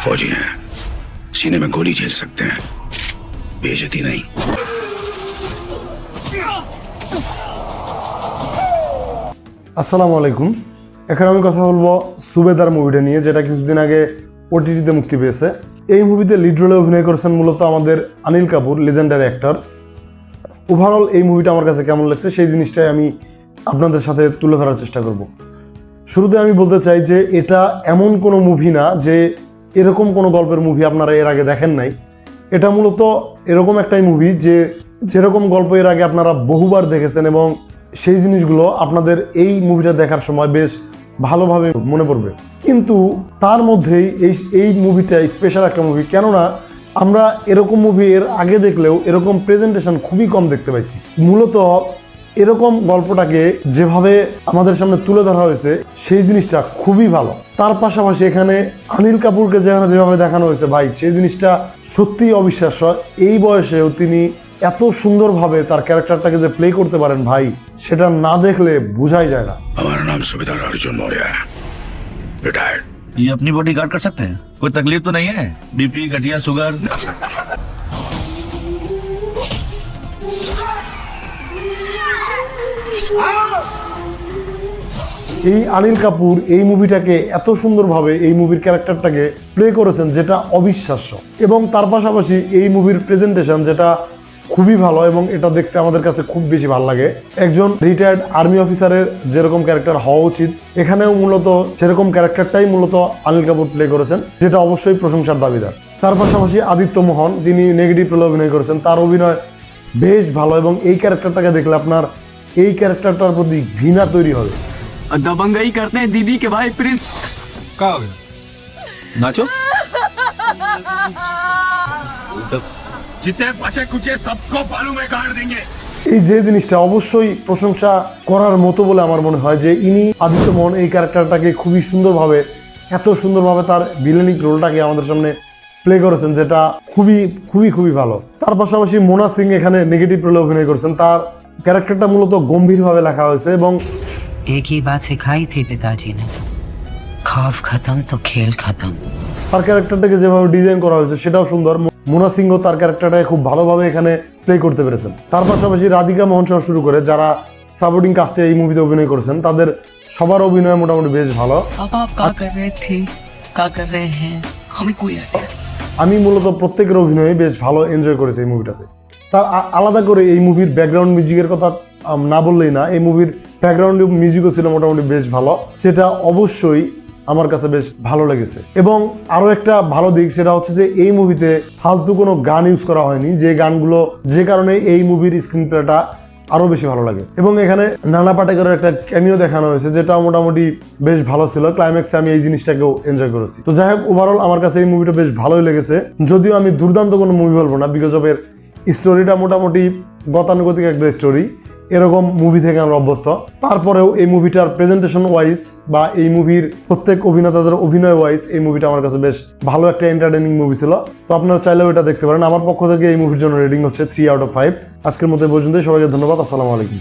फौजी हैं, सीने में गोली झेल सकते हैं, बेइज्जती नहीं। আসসালামু আলাইকুম। এখন আমি কথা বলবো সুবেদার মুভিটা নিয়ে, যেটা কিছুদিন আগে ওটিটিতে মুক্তি পেয়েছে। এই মুভিতে লিড রোলে অভিনয় করেছেন মূলত আমাদের Anil Kapoor, legendary actor. Overall এই মুভিটা আমার কাছে কেমন লাগছে সেই জিনিসটাই আমি আপনাদের সাথে তুলে ধরার চেষ্টা করব। শুরুতে আমি বলতে চাই যে এটা এমন কোনো মুভি না যে এরকম কোনো গল্পের মুভি আপনারা এর আগে দেখেন নাই। এটা মূলত এরকম একটাই মুভি যে যেরকম গল্প এর আগে আপনারা বহুবার দেখেছেন এবং সেই জিনিসগুলো আপনাদের এই মুভিটা দেখার সময় বেশ ভালোভাবে মনে পড়বে। কিন্তু তার মধ্যেই এই মুভিটা স্পেশাল একটা মুভি, কেননা আমরা এরকম মুভি এর আগে দেখলেও এরকম প্রেজেন্টেশন খুবই কম দেখতে পাইছি। মূলত এরকম গল্পটাকে যেভাবে আমাদের সামনে তুলে ধরা হয়েছে সেই জিনিসটা খুবই ভালো। তার পাশাপাশি এখানে অনিল কাপুরকে যেভাবে দেখানো হয়েছে ভাই, সেই জিনিসটা সত্যিই অবিশ্বাস্য। এই বয়সেও তিনি এত সুন্দরভাবে তার ক্যারেক্টারটাকে যে প্লে করতে পারেন ভাই, সেটা না দেখলে বোঝাই যায় না। हमारा नाम सूबेदार अर्जुन मौर्य है, रिटायर्ड। ये अपनी बॉडी गार्ड कर सकते हैं? कोई तकलीफ तो नहीं है? बीपी, गठिया, शुगर? এই অনিল কাপুর এই মুভিটাকে এত সুন্দরভাবে এই মুভির ক্যারেক্টারটাকে প্লে করেছেন যেটা অবিশ্বাস্য, এবং তার পাশাপাশি এই মুভির প্রেজেন্টেশন যেটা খুবই ভালো এবং এটা দেখতে আমাদের কাছে খুব বেশি ভালো লাগে। একজন রিটায়ার্ড আর্মি অফিসারের যেরকম ক্যারেক্টার হওয়া উচিত, এখানেও মূলত সেরকম ক্যারেক্টারটাই মূলত অনিল কাপুর প্লে করেছেন, যেটা অবশ্যই প্রশংসার দাবিদার। তার পাশাপাশি আদিত্য মোহন, তিনি নেগেটিভ রোলে অভিনয় করেছেন, তার অভিনয় বেশ ভালো এবং এই ক্যারেক্টারটাকে দেখলে আপনার এই ক্যারেক্টারটার প্রতি ঘৃণা তৈরি হবে। दबंगई करते हैं दीदी के भाई प्रिंस। क्या हो गया? नाचो। जितने बचे कुचे सबको बालू में गाड़ देंगे। এই যে জিনিসটা অবশ্যই প্রশংসা করার মতো বলে আমার মনে হয় যে ইনি আদিত্য মোহন এই ক্যারেক্টারটাকে খুবই সুন্দরভাবে, এত সুন্দরভাবে তার ভিলেনিক রোলটাকে আমাদের সামনে প্লে করেছেন, যেটা খুবই খুবই খুবই ভালো। তার পাশাপাশি মোনা সিং এখানে নেগেটিভ রোলে অভিনয় করেছেন। তার ক্যারেক্টারটা মূলত গম্ভীরভাবে লেখা হয়েছে এবং एक ही बात सिखाई थी पिताजी ने, खौफ खत्म तो खेल खत्म। তার ক্যারেক্টারটাকে যেভাবে ডিজাইন করা হয়েছে সেটাও সুন্দর। মোনা সিংহ তার ক্যারেক্টারটাকে খুব ভালোভাবে এখানে প্লে করতে পেরেছেন। তার পাশাপাশি রাধিকা মোহন সহ শুরু করে যারা সাপোর্টিং কাস্টে এই মুভিতে অভিনয় করেছেন তাদের সবার অভিনয় মোটামুটি বেশ ভালো। अब आप क्या कर रहे थे, क्या कर रहे हैं, हमें कोई आइडिया। আমি মূলত প্রত্যেকের অভিনয় বেশ ভালো এনজয় করেছি এই মুভিটাতে। তার আলাদা করে এই মুভির ব্যাকগ্রাউন্ড মিউজিকের কথা না বললেই না, এই মুভির ব্যাকগ্রাউন্ড মিউজিকও ছিল মোটামুটি বেশ ভালো, যেটা অবশ্যই আমার কাছে বেশ ভালো লেগেছে। এবং আরও একটা ভালো দিক সেটা হচ্ছে যে এই মুভিতে ফালতু কোনো গান ইউজ করা হয়নি, যে গানগুলো যে কারণে এই মুভির স্ক্রিন প্লেটা আরও বেশি ভালো লাগে। এবং এখানে নানা পাটেকরের একটা ক্যামিও দেখানো হয়েছে, যেটা মোটামুটি বেশ ভালো ছিল। ক্লাইম্যাক্সে আমি এই জিনিসটাকেও এনজয় করেছি। তো যাই হোক, ওভারঅল আমার কাছে এই মুভিটা বেশ ভালোই লেগেছে। যদিও আমি দুর্দান্ত কোনো মুভি বলবো না, বিকজ অফ এর স্টোরিটা মোটামুটি গতানুগতিক একটা স্টোরি, এরকম মুভি থেকে আমরা অভ্যস্ত। তারপরেও এই মুভিটার প্রেজেন্টেশন ওয়াইজ বা এই মুভির প্রত্যেক অভিনেতাদের অভিনয় ওয়াইজ এই মুভিটা আমার কাছে বেশ ভালো একটা এন্টারটেইনিং মুভি ছিল। তো আপনারা চাইলেও এটা দেখতে পারেন। আমার পক্ষ থেকে এই মুভির জন্য রেটিং হচ্ছে 3 out of 5। আজকের মতো এই পর্যন্তই। সবাইকে ধন্যবাদ। আসসালামু আলাইকুম।